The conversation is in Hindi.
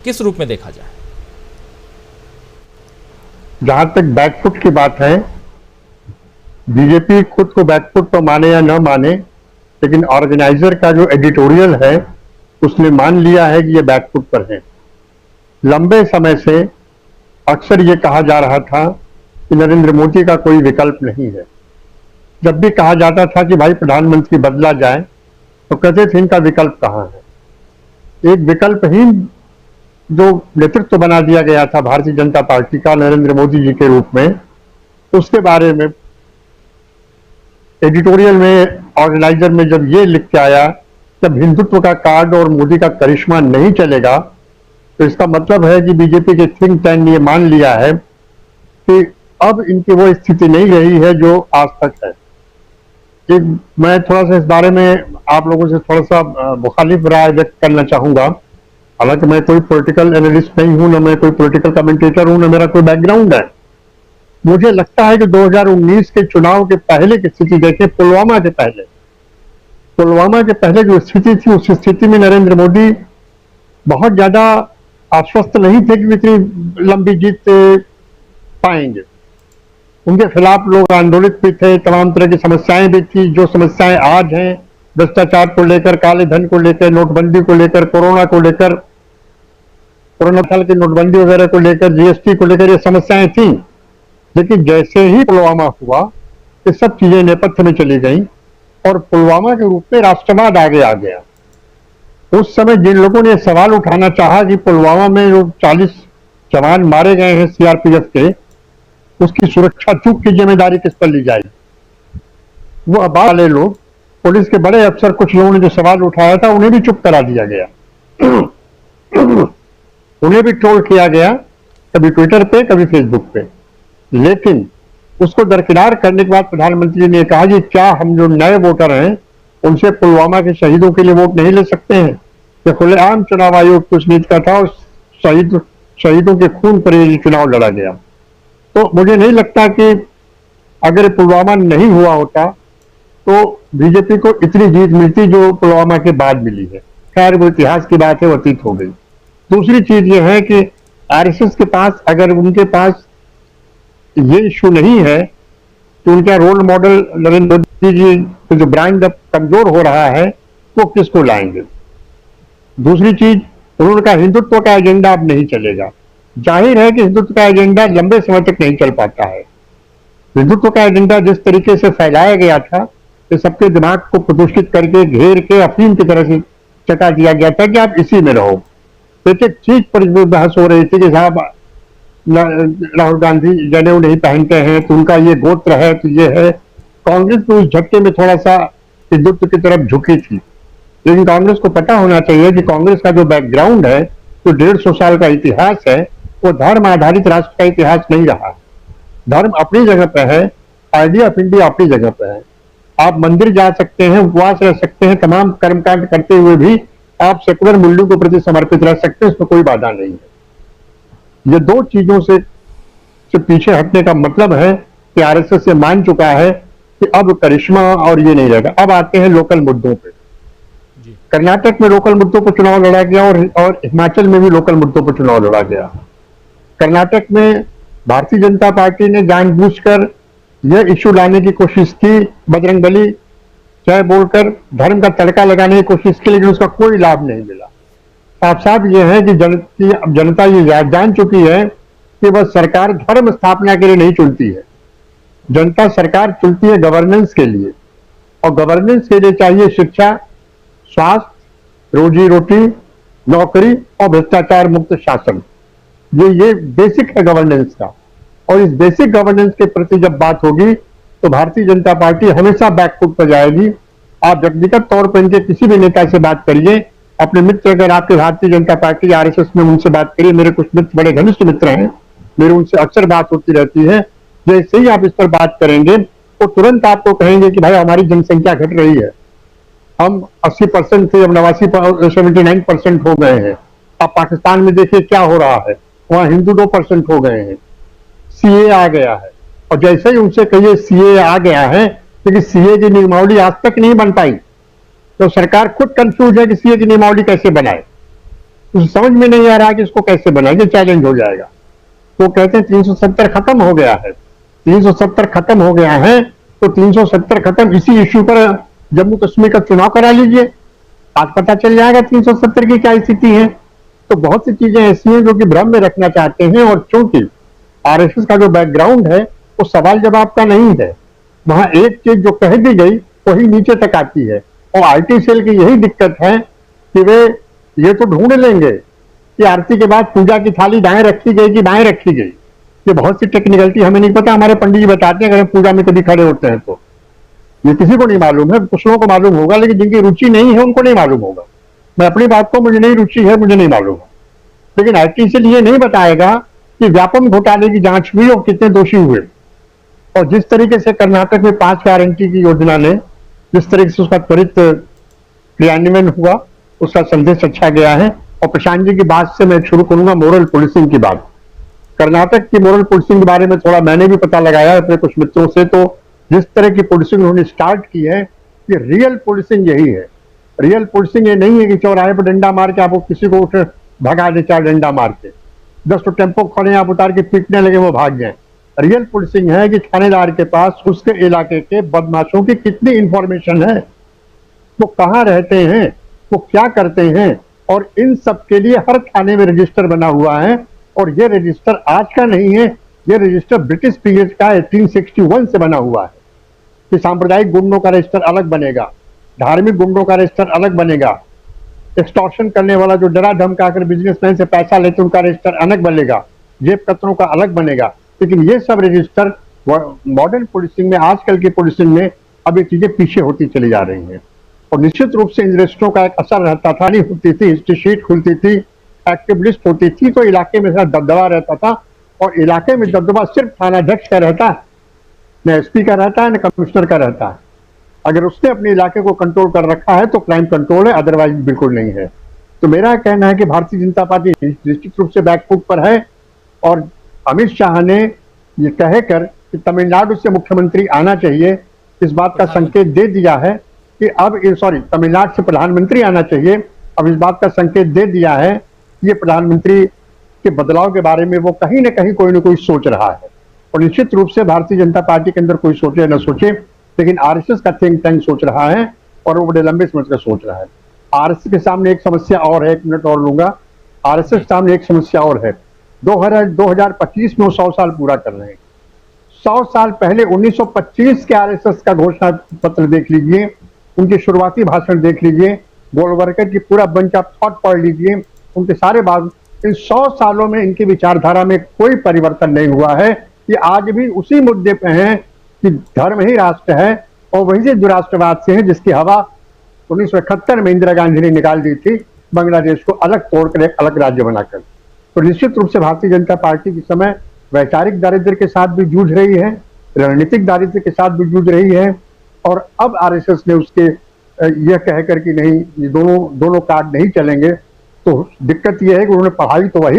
किस रूप में देखा जाए? जहां तक बैकफुट की बात है, बीजेपी खुद को बैकफुट तो माने या न माने, लेकिन ऑर्गेनाइजर का जो एडिटोरियल है उसने मान लिया है कि ये बैकफुट पर है। लंबे समय से अक्सर ये कहा जा रहा था कि नरेंद्र मोदी का कोई विकल्प नहीं है। जब भी कहा जाता था कि भाई प्रधानमंत्री बदला जाए तो कहते थे इनका विकल्प कहां है। एक विकल्पहीन जो नेतृत्व बना दिया गया था भारतीय जनता पार्टी का नरेंद्र मोदी जी के रूप में, उसके बारे में एडिटोरियल में ऑर्गेनाइजर में जब ये लिख के आया, जब हिंदुत्व का कार्ड और मोदी का करिश्मा नहीं चलेगा तो इसका मतलब है कि बीजेपी के थिंक टैंक ने ये मान लिया है कि अब इनकी वो स्थिति नहीं रही है जो आज तक है। मैं थोड़ा सा इस बारे में आप लोगों से थोड़ा सा मुखालिफ राय व्यक्त करना चाहूंगा। हालांकि मैं कोई पॉलिटिकल एनालिस्ट नहीं हूं, न मैं कोई पॉलिटिकल कमेंटेटर हूं, न मेरा कोई बैकग्राउंड है। मुझे लगता है कि 2019 के चुनाव के पहले की स्थिति देखें, पुलवामा के पहले जो स्थिति थी, उस स्थिति में नरेंद्र मोदी बहुत ज्यादा आश्वस्त नहीं थे कि इतनी लंबी जीत पाएंगे। उनके खिलाफ लोग आंदोलित भी थे, तमाम तरह की समस्याएं भी थी। जो समस्याएं आज हैं, भ्रष्टाचार को लेकर, काले धन को लेकर, नोटबंदी को लेकर, कोरोना को लेकर, कोरोना साल की नोटबंदी वगैरह को लेकर, जीएसटी को लेकर, ये समस्याएं थी। लेकिन जैसे ही पुलवामा हुआ, ये सब चीजें नेपथ्य में चली गई और पुलवामा के रूप में राष्ट्रवाद आगे आ गया। उस समय जिन लोगों ने सवाल उठाना चाहा कि पुलवामा में जो 40 जवान मारे गए हैं सीआरपीएफ के, उसकी सुरक्षा चूक की जिम्मेदारी किस पर ली जाएगी, वो अब वाले लोग, पुलिस के बड़े अफसर, कुछ लोगों ने जो सवाल उठाया था उन्हें भी चुप करा दिया गया। उन्हें भी ट्रोल किया गया, कभी ट्विटर पे, कभी फेसबुक पे। लेकिन उसको दरकिनार करने के बाद प्रधानमंत्री ने कहा कि क्या हम जो नए वोटर हैं उनसे पुलवामा के शहीदों के लिए वोट नहीं ले सकते हैं? यह खुलेआम चुनाव आयोग की उस नीति का था और शहीदों के खून पर ये चुनाव लड़ा गया। तो मुझे नहीं लगता कि अगर पुलवामा नहीं हुआ होता तो बीजेपी को इतनी जीत मिलती जो पुलवामा के बाद मिली है। खैर, वो इतिहास की बात है, वो अतीत हो गई। दूसरी चीज ये है कि आरएसएस के पास, अगर उनके पास ये इश्यू नहीं है कि उनका रोल मॉडल नरेंद्र मोदी जी जो ब्रांड अब कमजोर हो रहा है, वो किसको लाएंगे? दूसरी चीज, उनका हिंदुत्व का एजेंडा अब नहीं चलेगा। जाहिर है कि हिंदुत्व का एजेंडा लंबे समय तक नहीं चल पाता है। हिंदुत्व का एजेंडा जिस तरीके से फैलाया गया था कि सबके दिमाग को प्रदूषित करके, घेर के अफीम की तरह से चटा दिया गया था कि आप इसी में रहो। एक एक चीज पर बहस हो रही थी कि साहब राहुल गांधी जनेऊ नहीं पहनते हैं तो उनका ये गोत्र है, तो ये है। कांग्रेस तो उस झटके में थोड़ा सा हिंदुत्व की तरफ झुकी थी, लेकिन कांग्रेस को पता होना चाहिए कि कांग्रेस का जो बैकग्राउंड है, जो 150 साल का इतिहास है, वो धर्म आधारित राष्ट्र का इतिहास नहीं रहा। धर्म अपनी जगह पे है, आइडिया ऑफ इंडिया अपनी जगह पे है। आप मंदिर जा सकते हैं, उपवास रह सकते हैं, तमाम कर्मकांड करते हुए भी आप सेकुलर मूल्यों के प्रति समर्पित रह सकते हैं, उसमें कोई बाधा नहीं है। ये दो चीजों से पीछे हटने का मतलब है कि आरएसएस ये मान चुका है कि अब करिश्मा और ये नहीं रहेगा। अब आते हैं लोकल मुद्दों पे। कर्नाटक में लोकल मुद्दों पर चुनाव लड़ा गया और हिमाचल में भी लोकल मुद्दों पर चुनाव लड़ा गया। कर्नाटक में भारतीय जनता पार्टी ने जानबूझकर यह इश्यू लाने की कोशिश की, बजरंगबली जय बोलकर धर्म का तड़का लगाने की कोशिश की, लेकिन उसका कोई लाभ नहीं मिला। साफ साफ ये है कि जनता ये जान चुकी है कि वह सरकार धर्म स्थापना के लिए नहीं चुनती है। जनता सरकार चुनती है गवर्नेंस के लिए, और गवर्नेंस के लिए चाहिए शिक्षा, स्वास्थ्य, रोजी रोटी, नौकरी और भ्रष्टाचार मुक्त शासन। ये बेसिक है गवर्नेंस का। और इस बेसिक गवर्नेंस के प्रति जब बात होगी तो भारतीय जनता पार्टी हमेशा बैकफुट पर जाएगी। आप व्यक्तिगत तौर पर इनके किसी भी नेता से बात करिए, अपने मित्र अगर आपके भारतीय जनता पार्टी आरएसएस में उनसे बात करिए, मेरे कुछ मित्र बड़े घनिष्ठ मित्र हैं, मेरी उनसे अक्सर बात होती रहती है। जैसे ही आप इस पर बात करेंगे तो तुरंत आपको कहेंगे कि भाई हमारी जनसंख्या घट रही है, हम 80% थे, अब 79% हो गए हैं। अब पाकिस्तान में देखिए क्या हो रहा है, वहां हिंदू 2% हो गए हैं, सीए आ गया है। और जैसे ही उनसे कहिए सीए आ गया है, लेकिन सीए की नियमावली आज तक नहीं बन पाई, तो सरकार खुद कंफ्यूज है कि सीए की नियमावली कैसे बनाए। उसे समझ में नहीं आ रहा कि इसको कैसे बनाएंगे, चैलेंज हो जाएगा। तो कहते हैं 370 खत्म हो गया है, 370 खत्म हो गया है, तो 370 खत्म, इसी इश्यू पर जम्मू कश्मीर का चुनाव करा लीजिए, आज पता चल जाएगा 370 की क्या स्थिति है। तो बहुत सी चीजें ऐसी हैं जो कि भ्रम में रखना चाहते हैं, और चूंकि आरएसएस का जो बैकग्राउंड है वो सवाल जवाब का नहीं है, वहां एक चीज जो कह दी गई वही नीचे तक आती है। और आईटी सेल की यही दिक्कत है कि वे ये तो ढूंढ लेंगे कि आरती के बाद पूजा की थाली दाएं रखी गई कि बाएं रखी गई। ये बहुत सी टेक्निकलिटी हमें नहीं पता, हमारे पंडित जी बताते हैं अगर हम पूजा में कभी खड़े होते हैं तो। ये किसी को नहीं मालूम है, कुछ लोगों को मालूम होगा, लेकिन जिनकी रुचि नहीं है उनको नहीं मालूम होगा। मैं अपनी बात को, मुझे नहीं रुचि है, मुझे नहीं मालूम है, लेकिन आईटी सेल ये नहीं बताएगा कि व्यापम घोटाले की जांच हुई और कितने दोषी हुए। और जिस तरीके से कर्नाटक में 5 गारंटी की योजना ने जिस तरीके से उसका त्वरित क्रियान्वयन हुआ, उसका संदेश अच्छा गया है। और प्रशांत जी की बात से मैं शुरू करूंगा मोरल पुलिसिंग की बात। कर्नाटक की मोरल पुलिसिंग के बारे में थोड़ा मैंने भी पता लगाया अपने कुछ मित्रों से, तो जिस तरह की पुलिसिंग उन्होंने स्टार्ट की है, ये रियल पुलिसिंग यही है। रियल पुलिसिंग ये नहीं है कि चौराहे पर डंडा मार के आप किसी को उठ भगा दे, 4 डंडा मार के 10 तो टेम्पो खड़े आप उतार के पीटने लगे वो भाग जाए। रियल पुलिसिंग है कि थानेदार के पास उसके इलाके के बदमाशों की कितनी इंफॉर्मेशन है, वो कहाँ रहते हैं, वो क्या करते हैं, और इन सब के लिए हर थाने में रजिस्टर बना हुआ है। और ये रजिस्टर आज का नहीं है, ये रजिस्टर ब्रिटिश पीरियड का 1861 से बना हुआ है कि सांप्रदायिक गुंडों का रजिस्टर अलग बनेगा, धार्मिक गुंडों का रजिस्टर अलग बनेगा, एक्सटॉर्शन करने वाला जो डरा धमका कर बिजनेसमैन से पैसा लेते उनका रजिस्टर अलग बनेगा, जेब कतरों का अलग बनेगा। लेकिन ये सब रजिस्टर मॉडर्न पुलिसिंग में, आजकल की पुलिसिंग में अब ये चीजें पीछे होती चली जा रही हैं। और निश्चित रूप से इन रजिस्टरों का एक असर रहता था, नहीं होती थी, हिस्ट्री शीट खुलती थी, एक्टिव लिस्ट होती थी, तो इलाके में दबदबा रहता था। और इलाके में दबदबा सिर्फ थानाध्यक्ष का रहता है, न एसपी का रहता है, न कमिश्नर का रहता है। अगर उसने अपने इलाके को कंट्रोल कर रखा है तो क्राइम कंट्रोल है, अदरवाइज बिल्कुल नहीं है। तो मेरा कहना है कि भारतीय जनता पार्टी निश्चित रूप से बैकफुट पर है। और अमित शाह ने ये कहकर कि तमिलनाडु से मुख्यमंत्री आना चाहिए, इस बात का संकेत दे दिया है कि अब तमिलनाडु से प्रधानमंत्री आना चाहिए। अब इस बात का संकेत दे दिया है कि ये प्रधानमंत्री के बदलाव के बारे में वो कहीं ना कहीं कोई ना कोई सोच रहा है। और निश्चित रूप से भारतीय जनता पार्टी के अंदर कोई सोचे न सोचे, लेकिन आरएसएस का थिंक टैंक सोच रहा है और वो बड़े लंबे समय तक सोच रहा है। आरएसएस के सामने एक समस्या और है, 1 मिनट और लूंगा। आरएसएस के सामने एक समस्या और है, 2025 में वो 100 साल पूरा कर रहे हैं। 100 साल पहले 1925 के आरएसएस का घोषणा पत्र देख लीजिए, उनके शुरुआती भाषण देख लीजिए, गोलवलकर की पूरा बंच ऑफ थॉट पढ़ लीजिए, उनके सारे बात। इन 100 सालों में इनकी विचारधारा में कोई परिवर्तन नहीं हुआ है। ये आज भी उसी मुद्दे पे हैं कि धर्म ही राष्ट्र है, और वही से जो राष्ट्रवाद से है जिसकी हवा 1971 में इंदिरा गांधी ने निकाल दी थी, बांग्लादेश को अलग तोड़कर एक अलग राज्य बनाकर। तो निश्चित रूप से भारतीय जनता पार्टी इस समय वैचारिक दारिद्र्य के साथ भी जूझ रही है, रणनीतिक दारिद्र्य के साथ भी जूझ रही है। और अब आरएसएस ने उसके यह कहकर कि नहीं, ये दोनों कार्ड नहीं चलेंगे, तो दिक्कत यह है कि उन्होंने पढ़ाई तो वही